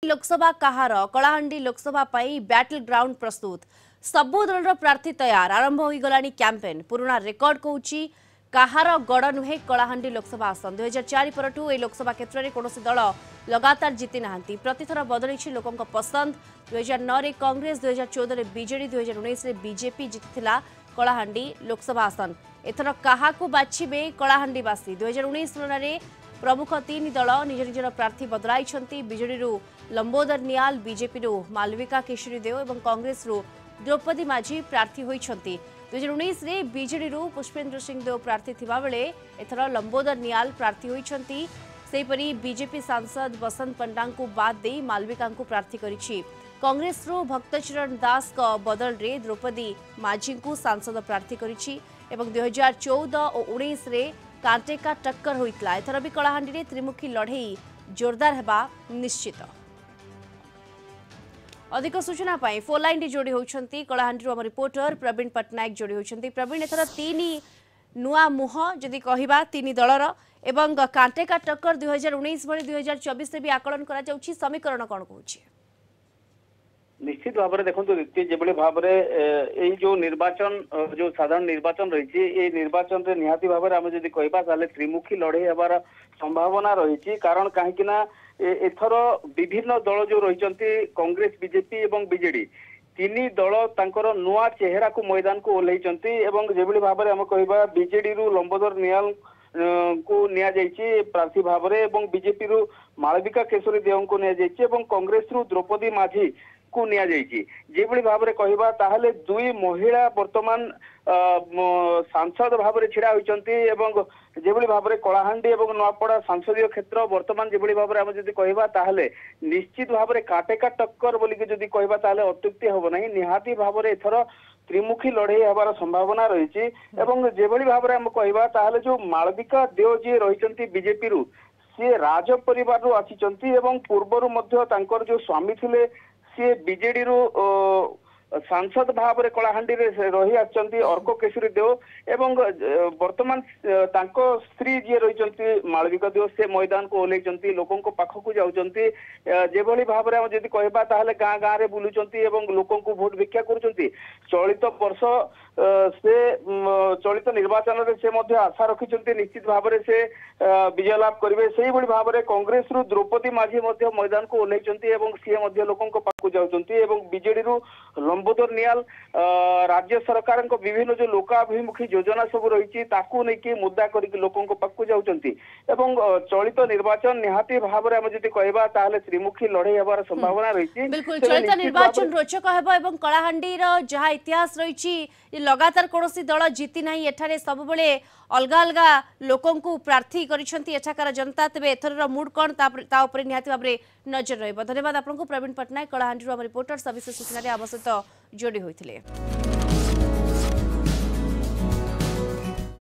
लोकसभा कहार Kalahandi Lok Sabha battle ground प्रस्तुत सबु दल प्रार्थी तैयार आरंभ हो गला कैंपेन पुराना रेकर्ड कहूँ कहार गड़ नुहे कलाहांडी लोकसभा आसन 2004 परठू ए लोकसभा क्षेत्र में कौन दल लगातार जीति ना प्रतिथर बदली लोकों पसंद 2009 रे कांग्रेस 2014 रे बीजेडी 2019 रे बीजेपी जीतिथिला कलाहांडी लोकसभा आसन एथर काहाकू बाछिबे कलाहांडीवासी 2019 तुलन प्रमुख तीन दल निज निजर प्रार्थी बदलाई बीजेडी लंबोदर नियाल बीजेपी मालविका केशरी देव और कांग्रेस द्रौपदी माझी प्रार्थी होती 2019 रे बीजेडी पुष्पेंद्र सिंह देव प्रार्थी थिबा बेले एथर लंबोदर नियाल प्रार्थी होती सेपरी बीजेपी सांसद बसंत पंडा को बाद दे मालविका को प्रार्थी करिछि कांग्रेस भक्तचरण दास का बदल रे द्रौपदी माझी को सांसद प्रार्थी करिछि एवं 2014 और 19 रे कांटेका टक्कर होइतला एथर भी कलाहांडी रे त्रिमुखी लड़ई जोरदार हेबा निश्चित। अधिक सूचना पाई फोन लाइन जोड़ी होती कलाहांडी आम रिपोर्टर प्रवीण पट्टनायक जोड़ी होती प्रवीण एथर तीन नुआ मुह जदि कहवा तीन दलर एवं कांटेका टक्कर 2019 भली 2024 से भी आकलन करा जाउछि समीकरण कौन कहूँ निश्चित भाव में देखो दीप्ति जो भाव में जो निर्वाचन जो साधारण निर्वाचन रही निर्वाचन रे निहाती भाव में आम जब कहवा त्रिमुखी लड़ई हबार संभावना रही कारण कहीं एथर विभिन्न दल जो रही कांग्रेस बीजेपी और बीजेडी तीन दल तांकर नुआ चेहरा को मैदान को ओह्लैचंती एवं जेभली भाव में आम कहवा बीजेडी लंबोदर नियाल को निया जाइछि प्रार्थी भाव में एवं बीजेपी मालविका केशरी देव को निया जाइछि एवं कांग्रेस द्रौपदी माझी को निया जाइछि जेभली भाव में कहवा ताहले दुई महिला वर्तमान सांसद भाव में छिड़ा होइचंती एवं जेभली भाव में कलाहांडी एवं नवापड़ा संसदीय क्षेत्र वर्तमान जेभली भाव में आम जदि कहवा ताहले निश्चित भाव में काटेका टक्कर बोलिक जदि कहवा ताहले अत्युक्ति हबो नाही निहाती भाव में एथर त्रिमुखी लड़ई हबार संभावना रही एवं जेभली भाव में आम कहवा ताहले जो मालविका देव जी रही बीजेपी रु सी राज परिवार रु आसीचंती एवं पूर्वरु मध्य तांकर जो स्वामी थिले सी बीजेडी सांसद भाव में कलाहांडी रही आछंती अर्क केशरी देव एवं वर्तमान तांको स्त्री जी रही मालविका देव से मैदान को ओह्लैचंती लोकों को पाखक जाउचंती जेभली भाव में जदि कहबा ताहले गाँ गाँ रे बुलुचंती एवं लोकों को भोट भिक्षा करुचंती चलित वर्ष से चलित निर्वाचन रे से मध्य आशा रखिचंती निश्चित भाव में से विजय लाभ करेंगे से भाव में कांग्रेस द्रौपदी माझी मैदान को ओह्लैचंती एवं सी मध्य लोकों को पाखक जाउचंती एवं बीजेडी लंबोदर नियाल राज्य सरकार विभिन्न जो लोकाभिमुखी योजना सब रही मुद्दा करके लोकों पाखु जाउचंती एवं चलित निर्वाचन निहाती भाव में आम जदि कहबा ताहले त्रिमुखी लड़ई हबार संभावना रही बिल्कुल चलित निर्वाचन रोचक हेबो एवं कलाहांडी जहाँ इतिहास रही लगातार कौन दल जीति ना एठारे सब बेले अलग अलग लोकों प्रार्थी करिसेंती जनता तेरे एथर मूड कौन निहाती भाव में नजर रहिबो। धन्यवाद आपको प्रवीण पट्टनायक कलाहांडी आम रिपोर्टर सविशेष सूचना आम सहित जोड़ी होते।